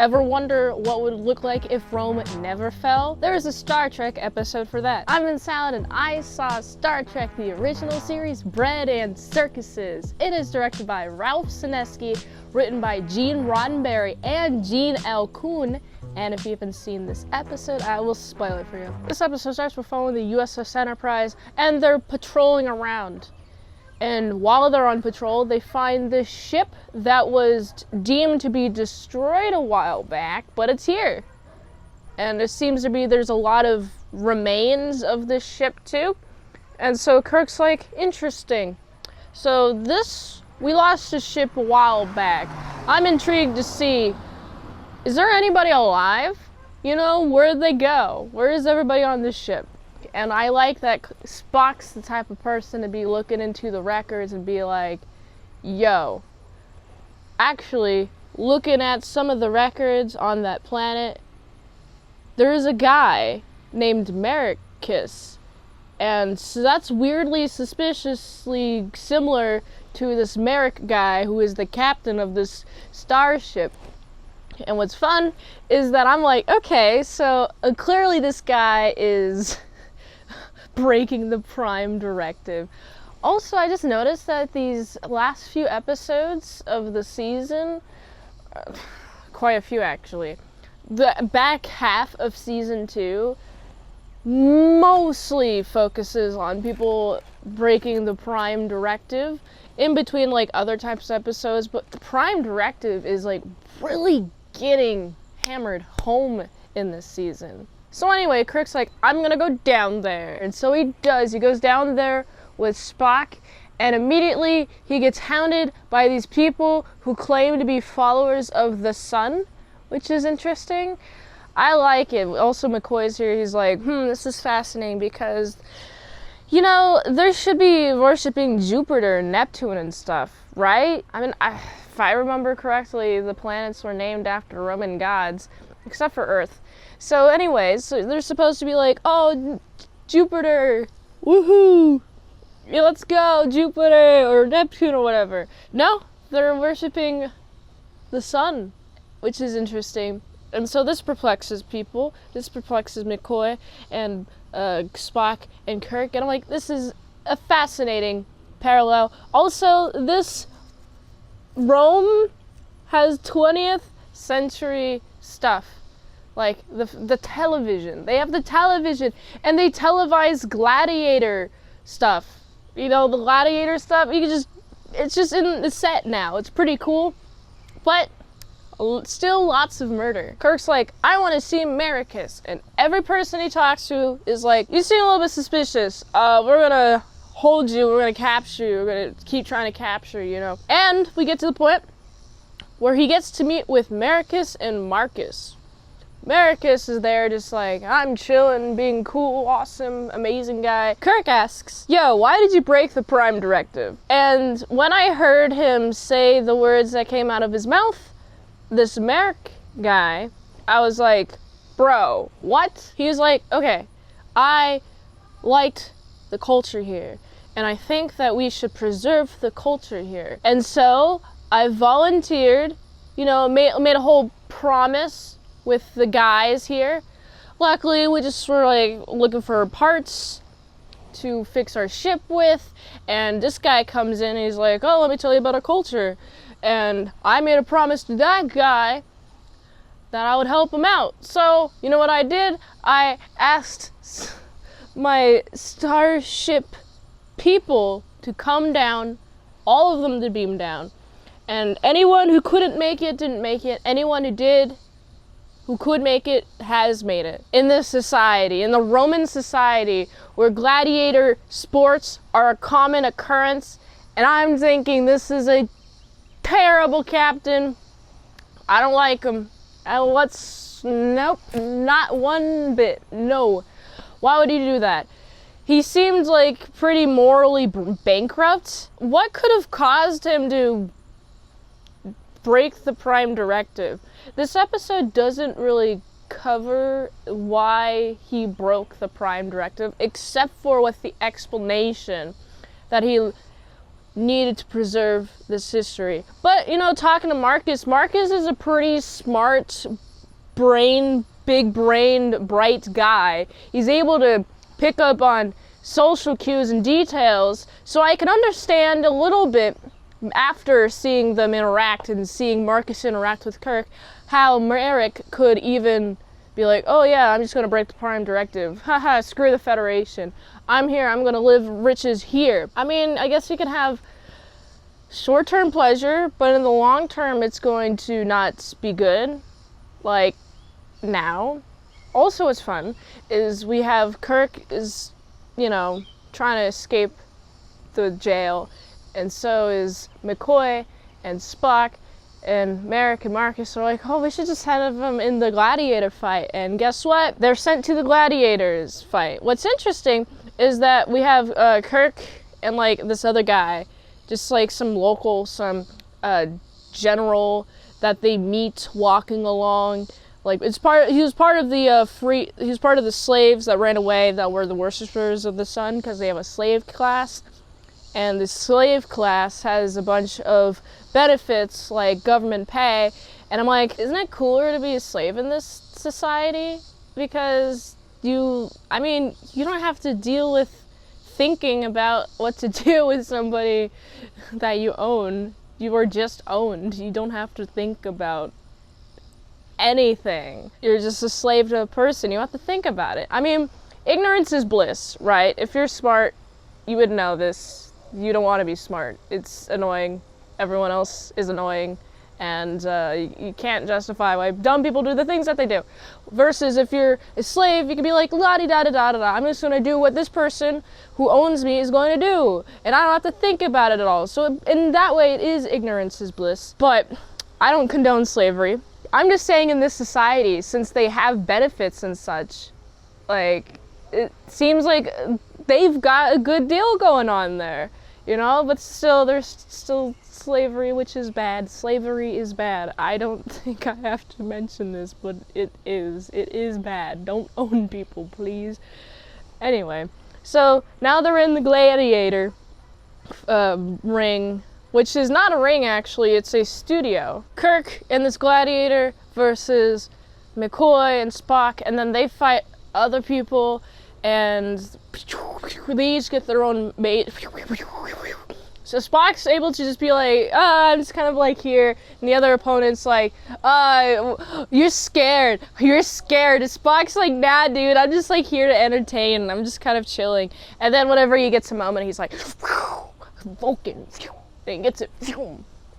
Ever wonder what would look like if Rome never fell? There is a Star Trek episode for that. I'm in Salad and I saw Star Trek the original series, Bread and Circuses. It is directed by Ralph Senesky, written by Gene Roddenberry and Gene L. Kuhn. And if you haven't seen this episode, I will spoil it for you. This episode starts with following the USS Enterprise and they're patrolling around. And while they're on patrol, they find this ship that was deemed to be destroyed a while back, but it's here. And it seems to be there's a lot of remains of this ship too. And so Kirk's like, interesting. So we lost the ship a while back. I'm intrigued to see, is there anybody alive? You know, where'd they go? Where is everybody on this ship? And I like that Spock's the type of person to be looking into the records and be like, yo, actually, looking at some of the records on that planet, there is a guy named Maricus. And so that's weirdly, suspiciously similar to this Merrick guy who is the captain of this starship. And what's fun is that I'm like, okay, so clearly this guy is breaking the Prime Directive. Also, I just noticed that these last few episodes of the season, quite a few actually, the back half of season 2 mostly focuses on people breaking the Prime Directive, in between like other types of episodes, but the Prime Directive is like really getting hammered home in this season. So anyway, Kirk's like, I'm gonna go down there. And so he does. He goes down there with Spock, and immediately he gets hounded by these people who claim to be followers of the sun, which is interesting. I like it. Also, McCoy's here. He's like, this is fascinating because, you know, there should be worshiping Jupiter and Neptune and stuff, right? I mean, if I remember correctly, the planets were named after Roman gods, except for Earth. So anyways, so they're supposed to be like, oh, Jupiter, woohoo, yeah, let's go, Jupiter, or Neptune, or whatever. No, they're worshiping the sun, which is interesting. And so this perplexes people. This perplexes McCoy and Spock and Kirk. And I'm like, this is a fascinating parallel. Also, this Rome has 20th century stuff. Like the television. They have the television and they televise gladiator stuff. You know, the gladiator stuff, it's just in the set now. It's pretty cool. But still lots of murder. Kirk's like, I want to see Maricus. And every person he talks to is like, you seem a little bit suspicious. We're gonna hold you, we're gonna capture you, we're gonna keep trying to capture you, you know. And we get to the point where he gets to meet with Maricus and Marcus. Maricus is there just like, I'm chilling, being cool, awesome, amazing guy. Kirk asks, yo, why did you break the Prime Directive? And when I heard him say the words that came out of his mouth, this Merrick guy, I was like, bro, what? He was like, okay, I liked the culture here, and I think that we should preserve the culture here. And so I volunteered, you know, made a whole promise with the guys here. Luckily, we just were like looking for parts to fix our ship with, and this guy comes in and he's like, oh, let me tell you about our culture. And I made a promise to that guy that I would help him out. So, you know what I did? I asked my starship people to come down, all of them to beam down. And anyone who couldn't make it, didn't make it. Anyone who did, who could make it, has made it. In this society, in the Roman society, where gladiator sports are a common occurrence, and I'm thinking this is a terrible captain. I don't like him. Nope, not one bit, no. Why would he do that? He seemed like pretty morally bankrupt. What could have caused him to break the Prime Directive? This episode doesn't really cover why he broke the Prime Directive, except for with the explanation that he needed to preserve this history. But, you know, talking to Marcus is a pretty smart big-brained, bright guy. He's able to pick up on social cues and details, so I can understand a little bit after seeing them interact and seeing Marcus interact with Kirk, how Merrick could even be like, oh yeah, I'm just gonna break the Prime Directive. Haha, screw the Federation. I'm here, I'm gonna live riches here. I mean, I guess you can have short-term pleasure, but in the long term, it's going to not be good. Like, now. Also, what's fun is we have Kirk is, you know, trying to escape the jail, and so is McCoy and Spock, and Merrick and Marcus are like, oh, we should just have them in the gladiator fight. And guess what? They're sent to the gladiators fight. What's interesting is that we have Kirk and like this other guy, just like some general that they meet walking along. Like he was part of the slaves that ran away that were the worshippers of the sun, because they have a slave class. And the slave class has a bunch of benefits like government pay, and I'm like, isn't it cooler to be a slave in this society? Because you don't have to deal with thinking about what to do with somebody that you own. You are just owned. You don't have to think about anything. You're just a slave to a person. You have to think about it. I mean, ignorance is bliss, right? If you're smart, you would know this. You don't want to be smart. It's annoying. Everyone else is annoying. And you can't justify why dumb people do the things that they do. Versus if you're a slave, you can be like, la-di-da-da-da-da-da. I'm just going to do what this person who owns me is going to do. And I don't have to think about it at all. So in that way, it is ignorance is bliss. But I don't condone slavery. I'm just saying in this society, since they have benefits and such, like, it seems like they've got a good deal going on there. You know, but still, there's still slavery, which is bad. Slavery is bad. I don't think I have to mention this, but it is. It is bad. Don't own people, please. Anyway, so now they're in the gladiator ring, which is not a ring, actually. It's a studio. Kirk and this gladiator versus McCoy and Spock, and then they fight other people, and they each get their own mate. So Spock's able to just be like, I'm just kind of like here, and the other opponent's like, you're scared. And Spock's like, nah, dude, I'm just like here to entertain, I'm just kind of chilling. And then whenever he gets a moment, he's like, Vulcan, and he gets it,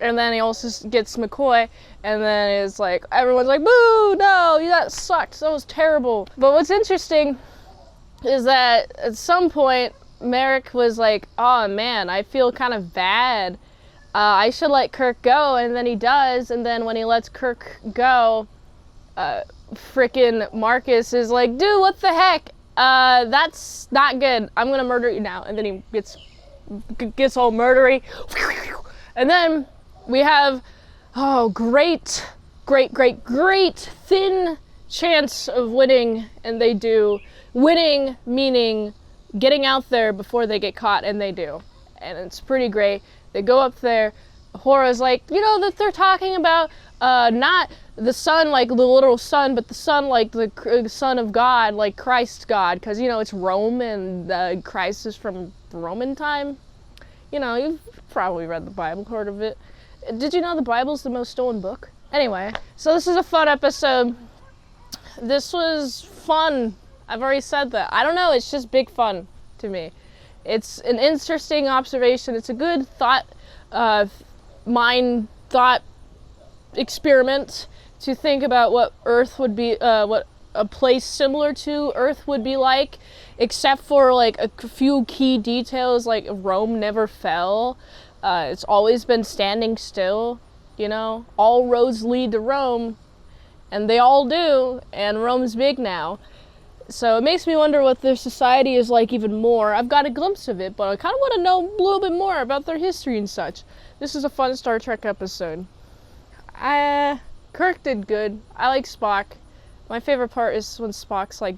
and then he also gets McCoy, and then it's like, everyone's like, boo, no, that sucked, that was terrible. But what's interesting is that at some point, Merrick was like, oh man, I feel kind of bad. I should let Kirk go, and then he does, and then when he lets Kirk go, frickin' Marcus is like, dude, what the heck? That's not good. I'm gonna murder you now. And then he gets all murdery. And then we have, great thin chance of winning, and they do. Winning meaning getting out there before they get caught, and they do. And it's pretty great. They go up there. Hora's like, that they're talking about not the sun like the literal sun, but the sun like the son of God, like Christ God, because, it's Rome, and Christ is from Roman time. You've probably read the Bible, heard of it. Did you know the Bible's the most stolen book? Anyway, so this is a fun episode. This was fun. I've already said that. I don't know, it's just big fun to me. It's an interesting observation. It's a good mind thought experiment to think about what Earth would be, what a place similar to Earth would be like, except for like a few key details, like Rome never fell. It's always been standing still, All roads lead to Rome, and they all do, and Rome's big now. So it makes me wonder what their society is like even more. I've got a glimpse of it, but I kind of want to know a little bit more about their history and such. This is a fun Star Trek episode. Kirk did good. I like Spock. My favorite part is when Spock's like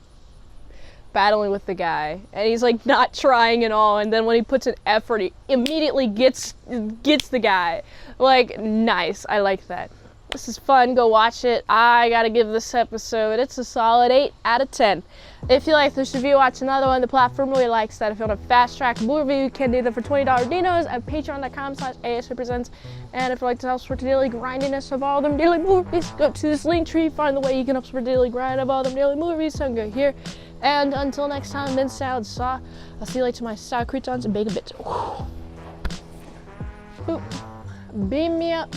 battling with the guy, and he's like not trying at all, and then when he puts an effort, he immediately gets the guy. Like, nice. I like that. This is fun. Go watch it. I gotta give this episode, it's a solid 8 out of 10. If you like this review, watch another one. The platform really likes that. If you want a fast track movie, you can do that for $20 dinos at patreon.com/ASRepresents. And if you like to help support the daily grindiness of all them daily movies, go to this link tree, find the way you can help support the daily grind of all them daily movies. So go here. And until next time, I've been Salad Saw. I'll see you later, my sour croutons and bacon bits. Boop. Beam me up.